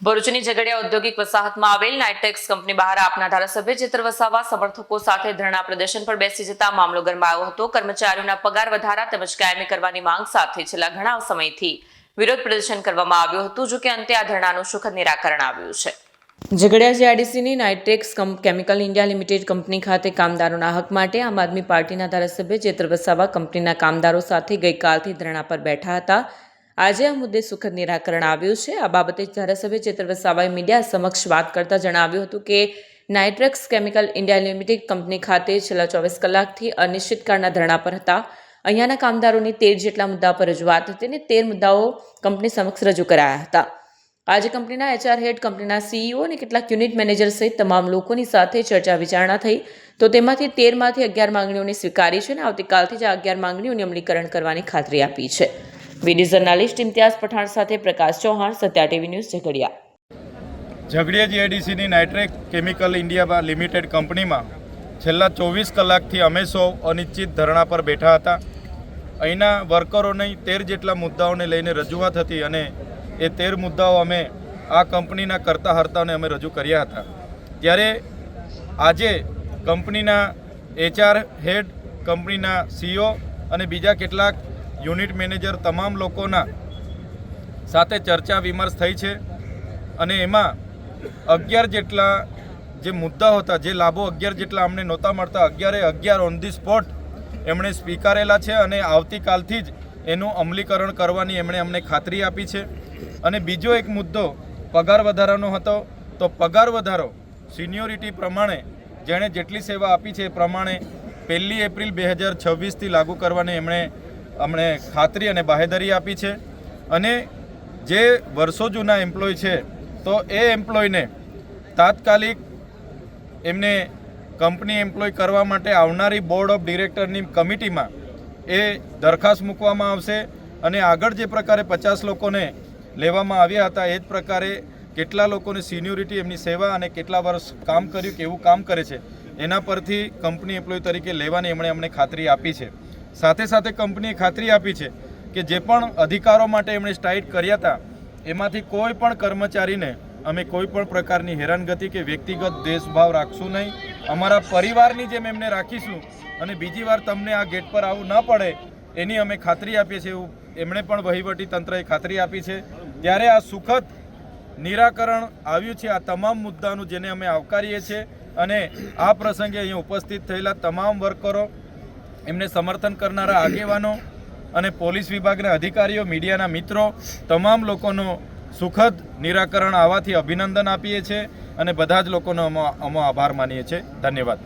ભરૂચની ઝઘડિયા ઔદ્યોગિક વસાહતમાં આવેલ નાઇટ્રેક્સ કંપની બહાર આપના ધારાસભ્ય ચેતર વસાવા સમર્થકો સાથે ધરણા પ્રદર્શન પર બેસી જતા મામલો ગરમાયો હતો। કર્મચારીઓના પગાર વધારા તેમજ કાયમી કરવાની માંગ સાથે છેલ્લા ઘણા સમયથી વિરોધ પ્રદર્શન કરવામાં આવ્યું હતું, જો કે અંતે આ ધરણાનું સુખદ નિરાકરણ આવ્યું છે। ઝઘડિયા જીઆઈડીસીની Nitrex chemical India limited company ખાતે કામદારોના હક માટે આમ આદમી પાર્ટીના ધારાસભ્ય ચેતર વસાવા કંપનીના કામદારો સાથે ગઈકાલથી ધરણા પર બેઠા હતા। આજે આ મુદ્દે સુખદ નિરાકરણ આવ્યું છે। આ બાબતે ધારાસભ્ય ચેતર વસાવાએ મીડિયા સમક્ષ વાત કરતા જણાવ્યું હતું કે Nitrex chemical India limited company ખાતે છેલ્લા 24 કલાકથી અનિશ્ચિતકાળના ધરણા પર હતા। અહીંયાના કામદારોની 13 જેટલા મુદ્દાઓ પર રજૂઆત હતી અને 13 મુદ્દાઓ કંપની સમક્ષ રજૂ કરાયા હતા। આજે કંપનીના એચઆર હેડ, કંપનીના સીઈઓ અને કેટલાક યુનિટ મેનેજર સહિત તમામ લોકોની સાથે ચર્ચા વિચારણા થઈ તો તેમાંથી 13માંથી 11 માંગણીઓને સ્વીકારી છે અને આવતીકાલથી જ આ 11 માંગણીઓનું અમલીકરણ કરવાની ખાતરી આપી છે। વીડિયો જર્નાલિસ્ટ ઇમ્તિયાઝ પઠાણ સાથે પ્રકાશ ચૌહાણ, સત્યા ટીવી ન્યૂઝ, ઝઘડિયા। ઝઘડિયા જીઆઈડીસીની નાઇટ્રેક્સ કેમિકલ ઇન્ડિયા લિમિટેડ કંપનીમાં છેલ્લા 24 કલાકથી અમે સૌ અનિશ્ચિત ધરણા પર બેઠા હતા। અહીંના વર્કરોની 13 જેટલા મુદ્દાઓને લઈને રજૂઆત હતી અને એ 13 મુદ્દાઓ અમે આ કંપનીના કરતા હર્તાઓને અમે રજૂ કર્યા હતા। ત્યારે આજે કંપનીના એચઆર હેડ, કંપનીના સીઈઓ અને બીજા કેટલાક યુનિટ મેનેજર તમામ લોકોના સાથે ચર્ચા વિમર્શ થઈ છે અને એમાં 11 જેટલા જે મુદ્દાઓ હતા, જે લાભો 11 જેટલા અમને નહોતા મળતા, 11 ઓન ધી સ્પોટ એમણે સ્વીકારેલા છે અને આવતીકાલથી જ એનું અમલીકરણ કરવાની એમણે અમને ખાતરી આપી છે। અને બીજો એક મુદ્દો પગાર વધારાનો હતો, તો પગાર વધારો સિનિયોરિટી પ્રમાણે જેણે જેટલી સેવા આપી છે એ પ્રમાણે 1 એપ્રિલ 2026થી લાગુ કરવાની અમને ખાતરી અને બાહેધરી આપી છે। અને જે વર્ષો જૂના એમ્પ્લોય છે તો એ એમ્પ્લોયને તાત્કાલિક એમને કંપની એમ્પ્લોય કરવા માટે આવનારી બોર્ડ ઓફ ડિરેક્ટરની કમિટીમાં એ દરખાસ્ત મૂકવામાં આવશે અને આગળ જે પ્રકારે 50 લોકોને લેવામાં આવ્યા હતા એ જ પ્રકારે કેટલા લોકોની સિનિયોરિટી, એમની સેવા અને કેટલા વર્ષ કામ કર્યું, કેવું કામ કરે છે એના પરથી કંપની એમ્પ્લોય તરીકે લેવાની એમણે અમને ખાતરી આપી છે। સાથે સાથે કંપનીએ ખાતરી આપી છે કે જે પણ અધિકારો માટે એમણે સ્ટ્રાઇક કર્યા હતા એમાંથી કોઈ પણ કર્મચારીને અમે કોઈ પણ પ્રકારની હેરાનગતિ કે વ્યક્તિગત દ્વેષભાવ રાખશું નહીં। અમારા પરિવારની જેમ એમને રાખીશું અને બીજી વાર તમને આ ગેટ પર આવવું ન પડે એની અમે ખાતરી આપીએ છીએ, એવું એમણે પણ વહીવટી તંત્રએ ખાતરી આપી છે। ત્યારે આ સુખદ નિરાકરણ આવ્યું છે આ તમામ મુદ્દાનું, જેને અમે આવકારીએ છીએ અને આ પ્રસંગે અહીં ઉપસ્થિત થયેલા તમામ વર્કરો, એમને સમર્થન કરનારા આગેવાનો અને પોલીસ વિભાગના અધિકારીઓ, મીડિયાના મિત્રો, તમામ લોકોનો સુખદ નિરાકરણ આવવાથી અભિનંદન આપીએ છીએ અને બધા જ લોકોનો અમે આભાર માનીએ છીએ। ધન્યવાદ।